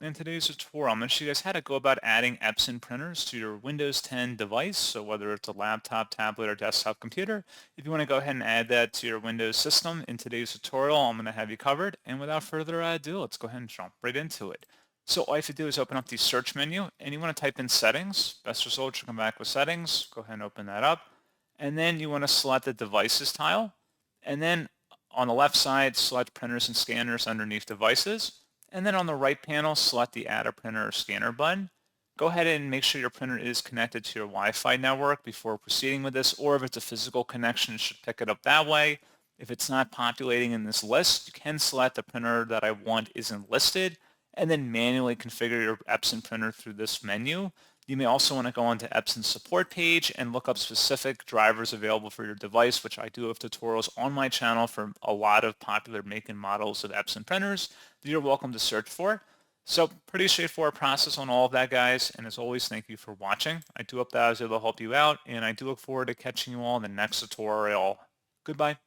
In today's tutorial, I'm going to show you guys how to go about adding Epson printers to your Windows 10 device. So whether it's a laptop, tablet, or desktop computer, if you want to go ahead and add that to your Windows system in today's tutorial, I'm going to have you covered. And without further ado, let's go ahead and jump right into it. So all you have to do is open up the search menu and you want to type in settings. Best result should come back with settings. Go ahead and open that up. And then you want to select the devices tile. And then on the left side, select printers and scanners underneath devices. And then on the right panel, select the Add a Printer or Scanner button. Go ahead and make sure your printer is connected to your Wi-Fi network before proceeding with this, or if it's a physical connection, it should pick it up that way. If it's not populating in this list, you can select the printer that I want isn't listed, and then manually configure your Epson printer through this menu. You may also want to go onto Epson's support page and look up specific drivers available for your device, which I do have tutorials on my channel for a lot of popular make and models of Epson printers that you're welcome to search for. So pretty straightforward process on all of that, guys. And as always, thank you for watching. I do hope that I was able to help you out, and I do look forward to catching you all in the next tutorial. Goodbye.